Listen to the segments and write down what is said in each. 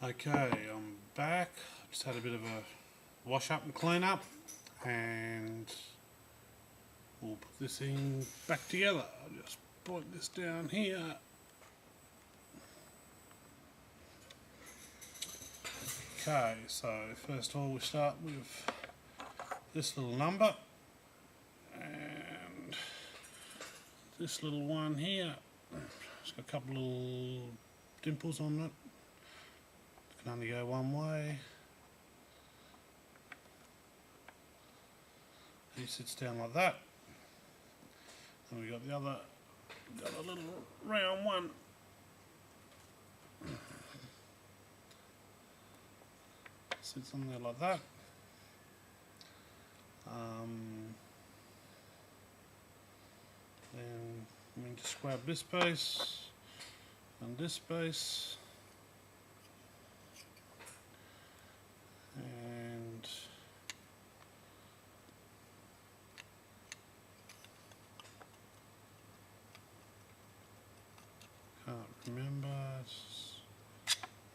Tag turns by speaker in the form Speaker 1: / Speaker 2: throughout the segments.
Speaker 1: Okay, I'm back. Just had a bit of a wash up and clean up, and we'll put this thing back together. I'll just point this down here. Okay, so first of all we start with this little number and this little one here. It's got a couple little dimples on it. It can only go one way. He sits down like that. And we got the other little round one. Sits on there like that. Then we just grab this piece and this piece, and can't remember. I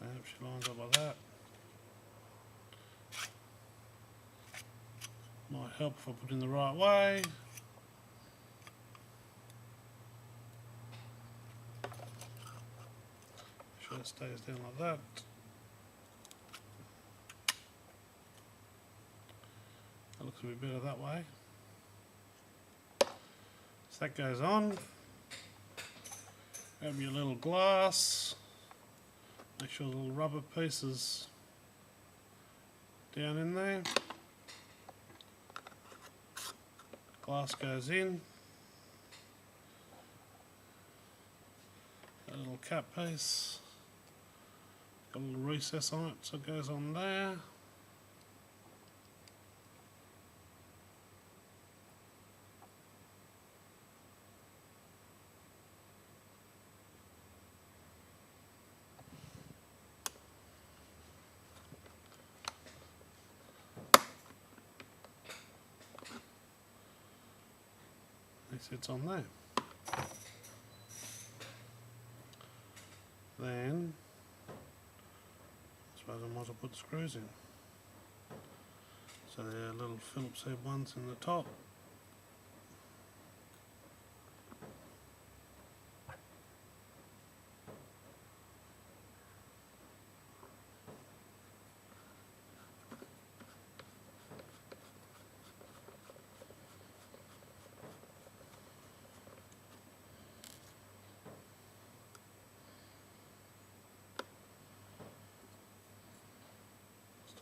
Speaker 1: hope she lines up like that. Might help if I put it in the right way. Make sure it stays down like that. That looks a bit better that way. So that goes on. Grab your little glass. Make sure the little rubber pieces down in there. Glass goes in. A little cap piece. Got a little recess on it, so it goes on there. It sits on there. Then, I suppose I might as well put the screws in. So there are little Phillips head ones in the top.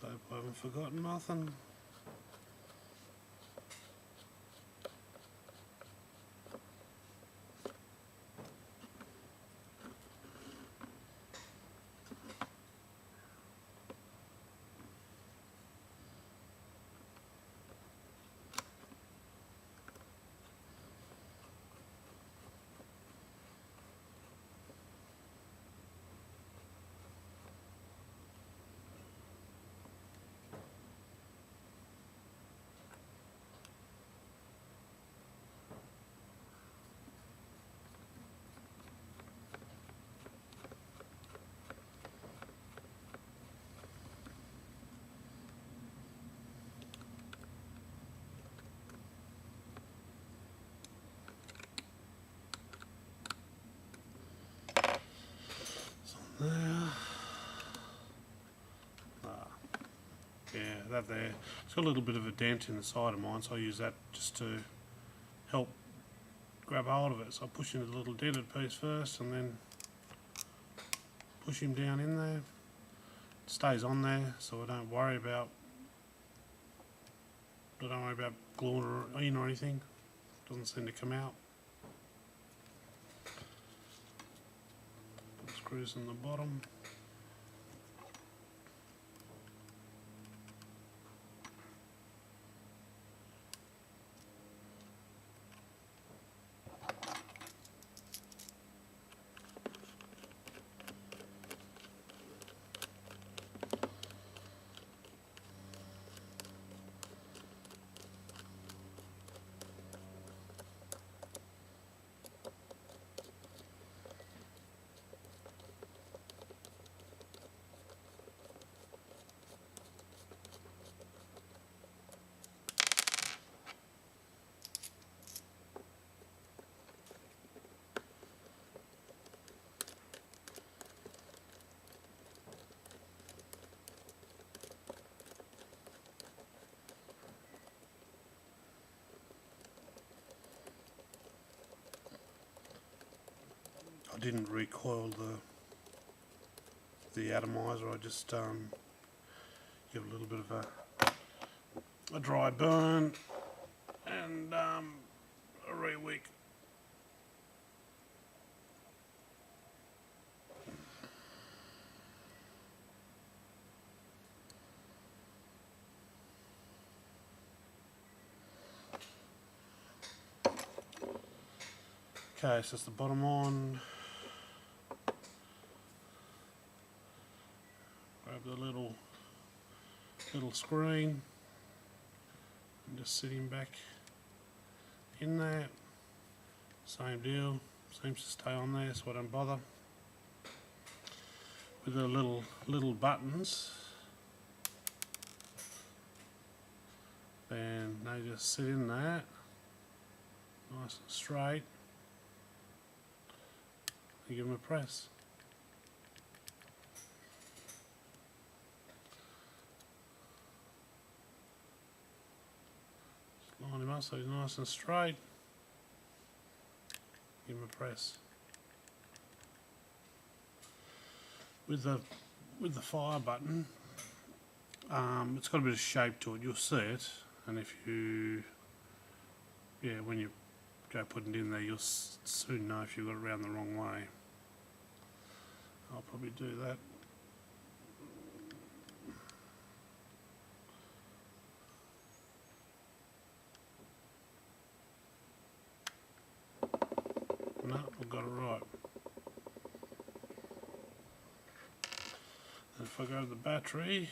Speaker 1: Hope I haven't forgotten nothing. There. Yeah, that there. It's got a little bit of a dent in the side of mine, so I use that just to help grab hold of it. So I push into the little dented piece first, and then push him down in there. It stays on there, so I don't worry about gluing it in or anything. It doesn't seem to come out. Screws in the bottom. didn't recoil the atomizer. I just give a little bit of a dry burn and a re-wick. Okay, so it's the bottom on. Grab the little screen and just sit him back in there. Same deal, seems to stay on there, so I don't bother. With the little buttons, then they just sit in there, nice and straight. And give them a press. Just line him up so he's nice and straight. Give him a press. With the fire button, it's got a bit of shape to it. You'll see it, and if you, when you go putting it in there, you'll soon know if you've got it around the wrong way. I'll probably do that. No, I've got it right. And if I go to the battery,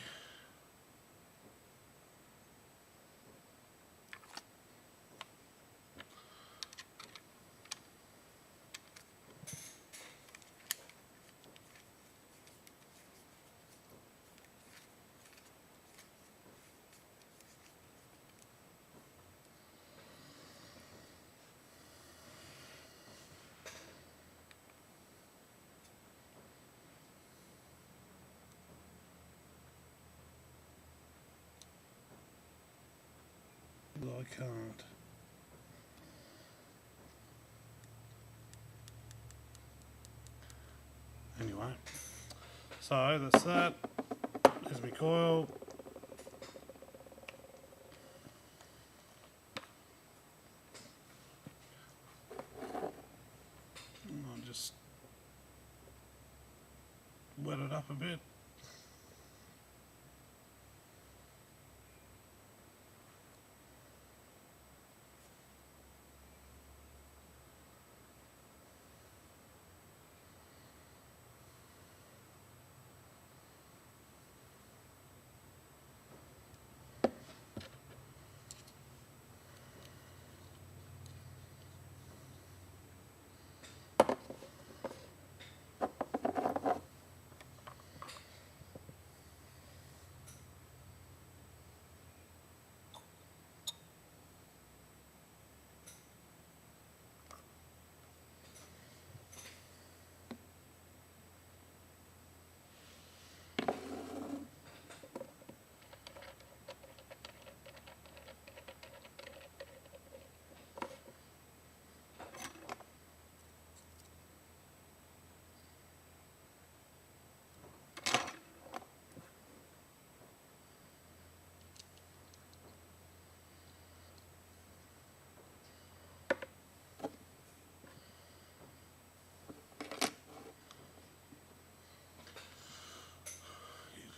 Speaker 1: I can't. Anyway, so that's that. There's my coil. And I'll just wet it up a bit.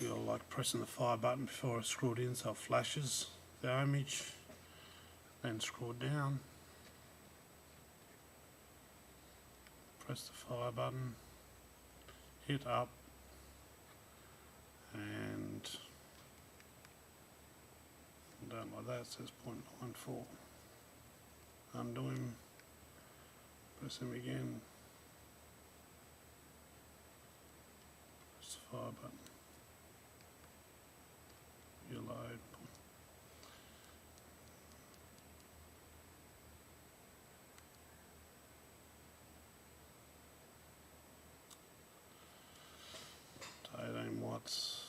Speaker 1: I like pressing the fire button before I screw it in so it flashes the ohmage, then screw it down, press the fire button, hit up, and don't like that, it says 0.94. Undo him, press him again, press the fire button. Your load. To 18 watts.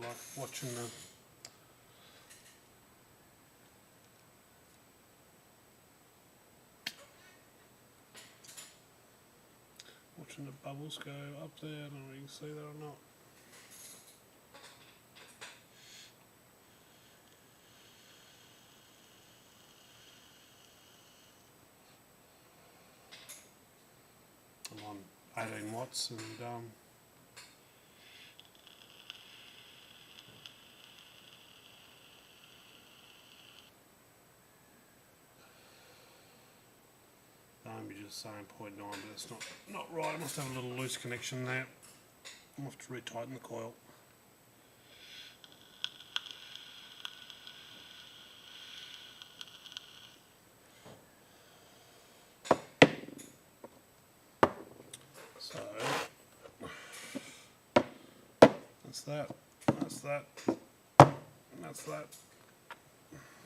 Speaker 1: like watching the bubbles go up there. I don't know if you can see that or not. I'm on 18 watts and maybe just saying 0.9, but that's not right. I must have a little loose connection there. I'll have to retighten the coil. So that's that. That's that. That's that.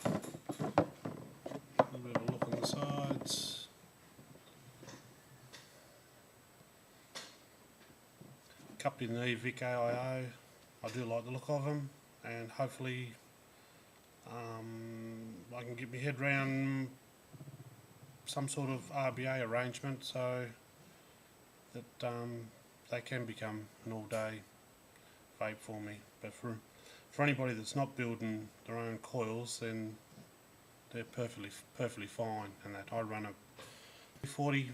Speaker 1: A little bit of a look on the sides. Couple in the Vic AIO. I do like the look of them, and hopefully I can get my head around some sort of RBA arrangement so that they can become an all-day vape for me. But for anybody that's not building their own coils, then they're perfectly fine. And that I run a 40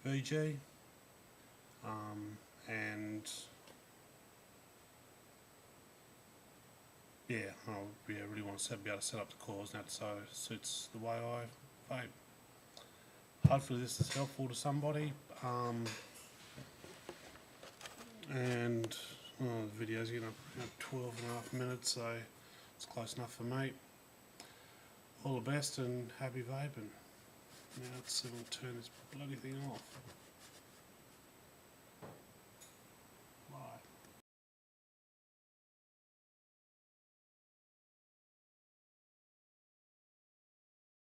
Speaker 1: VG, and yeah, I really want to be able to set up the coils now so it suits the way I vape. Hopefully this is helpful to somebody, and the video's getting up 12.5 minutes, so it's close enough for me. All the best and happy vaping. Now let's see if I can turn this bloody thing off.